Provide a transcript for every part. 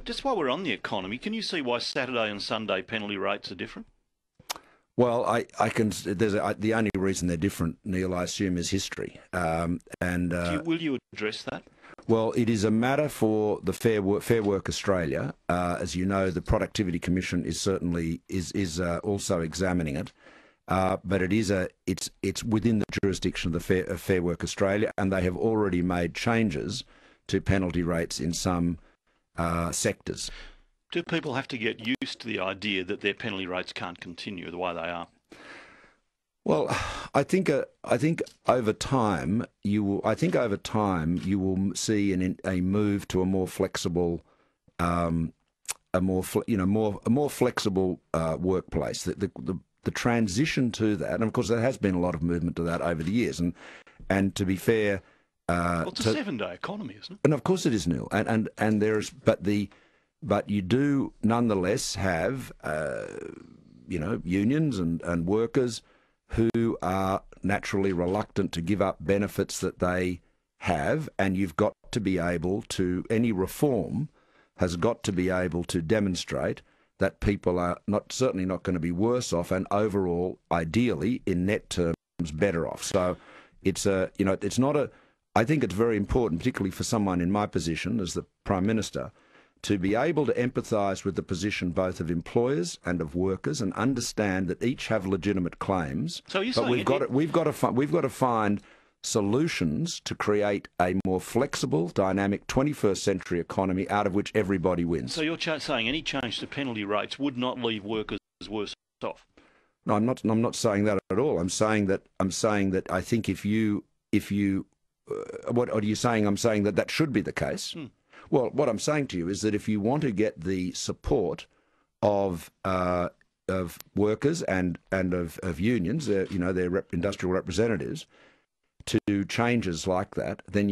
Just while we're on the economy, can you see why Saturday and Sunday penalty rates are different? Well, I can. The only reason they're different, Neil, I assume, is history. And Will you address that? Well, it is a matter for the Fair Work Australia. As you know, the Productivity Commission is certainly is also examining it. But it's within the jurisdiction of the Fair Work Australia, and they have already made changes to penalty rates in some sectors. Do people have to get used to the idea that their penalty rates can't continue the way they are? Well, I think over time you will. I think over time you will see a move to a more flexible, a more flexible workplace. The transition to that, and of course there has been a lot of movement to that over the years. And to be fair, Well, it's a 7-day economy, isn't it? and of course it is, Neil. And there's but you do nonetheless have unions and workers who are naturally reluctant to give up benefits that they have, and you've got to be able to, any reform has got to be able to demonstrate that people are certainly not going to be worse off, and overall, ideally, in net terms, better off. So it's it's not a, I think it's very important, particularly for someone in my position as the Prime Minister, to be able to empathise with the position both of employers and of workers, and understand that each have legitimate claims. So you're but saying we've got to find solutions to create a more flexible, dynamic 21st century economy out of which everybody wins. So you're saying any change to penalty rates would not leave workers worse off? No, I'm not saying that at all. I'm saying that I think if you what are you saying? I'm saying that should be the case. Well, what I'm saying to you is that if you want to get the support of workers and of unions, their industrial representatives, to changes like that, then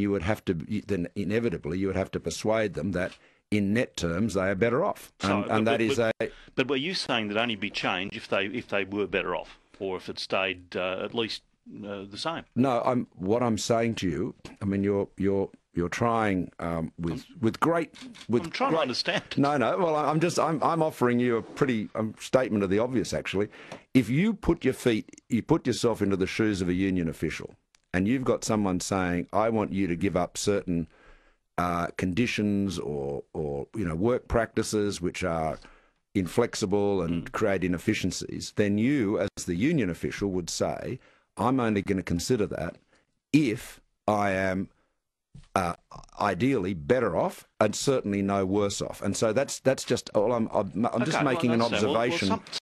inevitably you would have to persuade them that in net terms they are better off, But were you saying that only be changed if they were better off, or if it stayed at least the same? No, what I'm saying to you. I mean, you're trying with great. I'm trying to understand. No. Well, I'm offering you a pretty statement of the obvious. Actually, if you put yourself into the shoes of a union official, and you've got someone saying, "I want you to give up certain conditions or work practices which are inflexible and create inefficiencies," then you, as the union official, would say, "I'm only going to consider that if I am ideally better off and certainly no worse off." And so that's just all. I'm just making an observation.